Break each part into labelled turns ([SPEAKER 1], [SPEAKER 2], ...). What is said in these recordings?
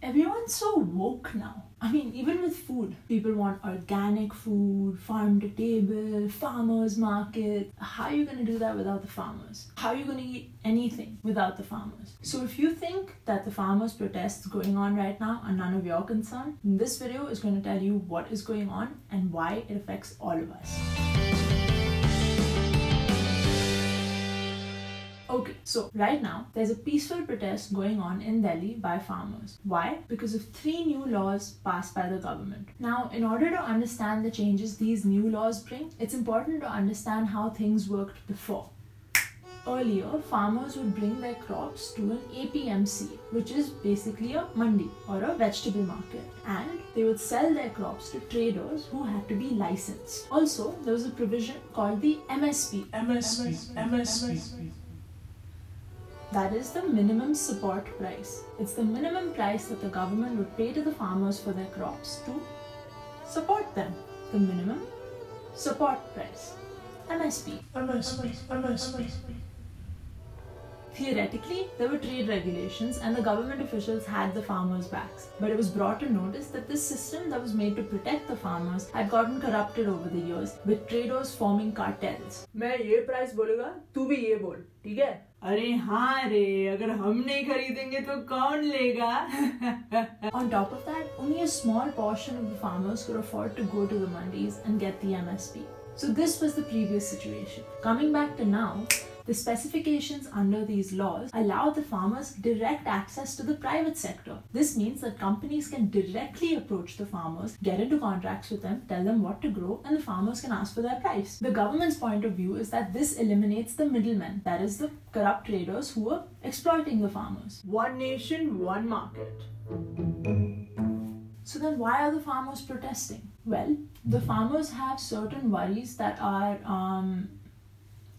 [SPEAKER 1] Everyone's so woke now. I mean, even with food, people want organic food, farm to table, farmers market. How are you going to do that without the farmers? How are you going to eat anything without the farmers? So if you think that the farmers' protests going on right now are none of your concern, this video is going to tell you what is going on and why it affects all of us. Okay, so right now, there's a peaceful protest going on in Delhi by farmers. Why? Because of 3 new laws passed by the government. Now, in order to understand the changes these new laws bring, it's important to understand how things worked before. Earlier, farmers would bring their crops to an APMC, which is basically a mandi or a vegetable market, and they would sell their crops to traders who had to be licensed. Also, there was a provision called the MSP. That is the minimum support price. It's the minimum price that the government would pay to the farmers for their crops to support them. The minimum support price. MSP. Theoretically, there were trade regulations and the government officials had the farmers' backs. But it was brought to notice that this system that was made to protect the farmers had gotten corrupted over the years, with traders forming cartels. मैं ये price बोलूँगा, तू भी ये बोल, ठीक है? अरे हाँ रे, अगर हम नहीं खरीदेंगे तो कौन लेगा? On top of that, only a small portion of the farmers could afford to go to the mandis and get the MSP. So this was the previous situation. Coming back to now, the specifications under these laws allow the farmers direct access to the private sector. This means that companies can directly approach the farmers, get into contracts with them, tell them what to grow, and the farmers can ask for their price. The government's point of view is that this eliminates the middlemen, that is the corrupt traders who are exploiting the farmers. One nation, one market. So then why are the farmers protesting? Well, the farmers have certain worries that are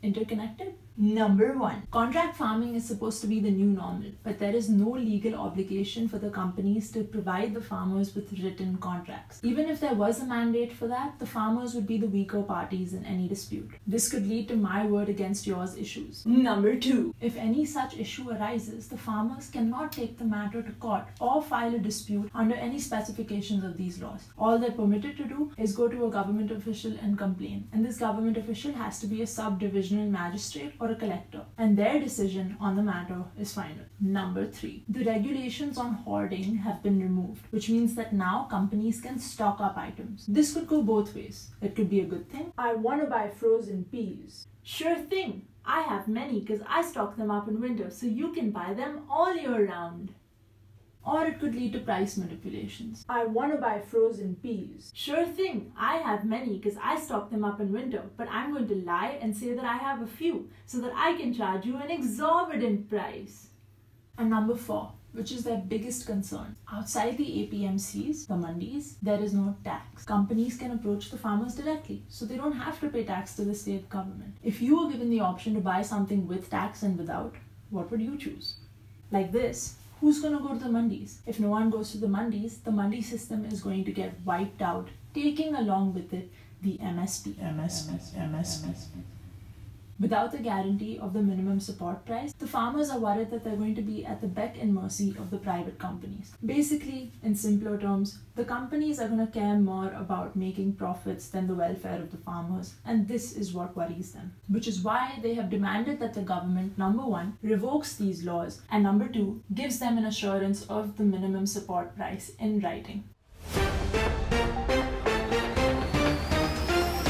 [SPEAKER 1] interconnected. Number 1, contract farming is supposed to be the new normal, but there is no legal obligation for the companies to provide the farmers with written contracts. Even if there was a mandate for that, the farmers would be the weaker parties in any dispute. This could lead to my word against yours issues. Number 2, if any such issue arises, the farmers cannot take the matter to court or file a dispute under any specifications of these laws. All they're permitted to do is go to a government official and complain, and this government official has to be a sub-divisional magistrate or a collector, and their decision on the matter is final. Number 3, the regulations on hoarding have been removed, which means that now companies can stock up items. This could go both ways. It could be a good thing. I want to buy frozen peas. Sure thing. I have many because I stock them up in winter, so you can buy them all year round. Or it could lead to price manipulations. I want to buy frozen peas. Sure thing, I have many because I stock them up in winter, but I'm going to lie and say that I have a few so that I can charge you an exorbitant price. And number 4, which is their biggest concern. Outside the APMCs, the mandis, there is no tax. Companies can approach the farmers directly, so they don't have to pay tax to the state government. If you were given the option to buy something with tax and without, what would you choose? Like this. Who's going to go to the mandis? If no one goes to the mandis, the mandi system is going to get wiped out, taking along with it the MSP. Without the guarantee of the minimum support price, the farmers are worried that they're going to be at the beck and mercy of the private companies. Basically, in simpler terms, the companies are going to care more about making profits than the welfare of the farmers, and this is what worries them. Which is why they have demanded that the government, number 1, revokes these laws, and number 2, gives them an assurance of the minimum support price in writing.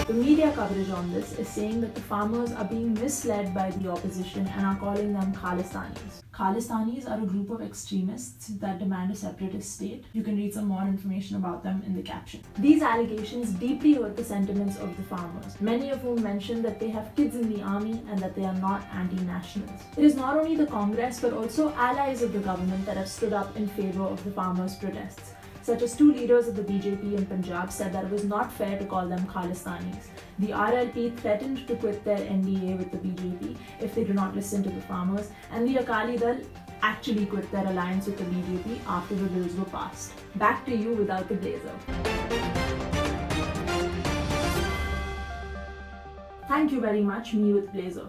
[SPEAKER 1] The media coverage on this is saying that the farmers are being misled by the opposition and are calling them Khalistanis. Khalistanis are a group of extremists that demand a separatist state. You can read some more information about them in the caption. These allegations deeply hurt the sentiments of the farmers, many of whom mention that they have kids in the army and that they are not anti-nationals. It is not only the Congress but also allies of the government that have stood up in favor of the farmers' protests. Such as 2 leaders of the BJP in Punjab said that it was not fair to call them Khalistanis. The RLP threatened to quit their NDA with the BJP if they do not listen to the farmers, and the Akali Dal actually quit their alliance with the BJP after the bills were passed. Back to you without the blazer. Thank you very much, me with blazer.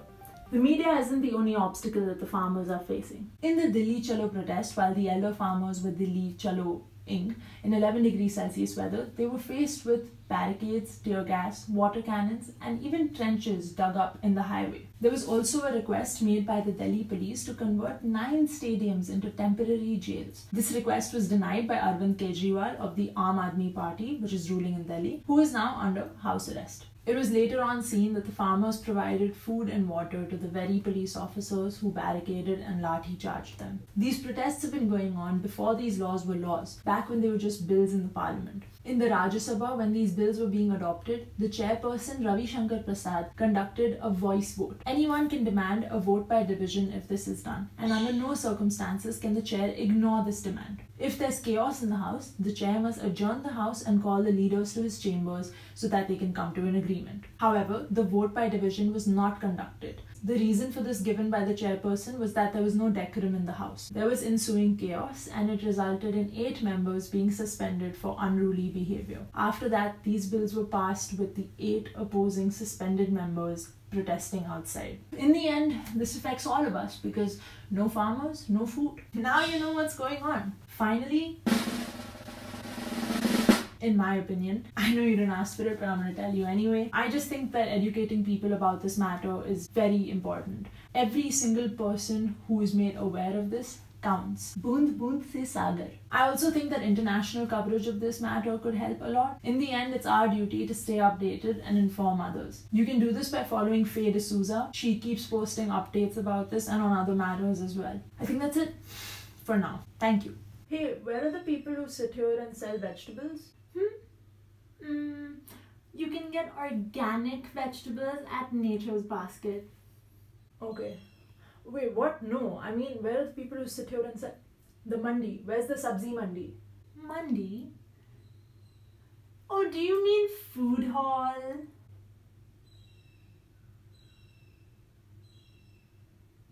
[SPEAKER 1] The media isn't the only obstacle that the farmers are facing. In the Delhi Chalo protest, while the elder farmers were Delhi Chalo Ing in 11 degrees Celsius weather, they were faced with barricades, tear gas, water cannons, and even trenches dug up in the highway. There was also a request made by the Delhi police to convert 9 stadiums into temporary jails. This request was denied by Arvind Kejriwal of the Aam Aadmi Party, which is ruling in Delhi, who is now under house arrest. It was later on seen that the farmers provided food and water to the very police officers who barricaded and lathi charged them. These protests have been going on before these laws were laws, back when they were just bills in the parliament. In the Rajya Sabha, when these bills were being adopted, the chairperson Ravi Shankar Prasad conducted a voice vote. Anyone can demand a vote by division if this is done, and under no circumstances can the chair ignore this demand. If there's chaos in the house, the chair must adjourn the house and call the leaders to his chambers so that they can come to an agreement. However, the vote by division was not conducted. The reason for this given by the chairperson was that there was no decorum in the house. There was ensuing chaos, and it resulted in 8 members being suspended for unruly behavior. After that, these bills were passed with the 8 opposing suspended members protesting outside. In the end, this affects all of us because no farmers, no food. Now you know what's going on. Finally, in my opinion, I know you didn't ask for it, but I'm going to tell you anyway. I just think that educating people about this matter is very important. Every single person who is made aware of this counts. Boond boond se sagar. I also think that international coverage of this matter could help a lot. In the end, it's our duty to stay updated and inform others. You can do this by following Faye D'Souza. She keeps posting updates about this and on other matters as well. I think that's it for now. Thank you. Hey, where are the people who sit here and sell vegetables?
[SPEAKER 2] You can get organic vegetables at Nature's Basket.
[SPEAKER 1] Okay. Wait, what? No. I mean, where are the people who sit here and sell? The mandi. Where's the sabzi mandi?
[SPEAKER 2] Mandi? Oh, do you mean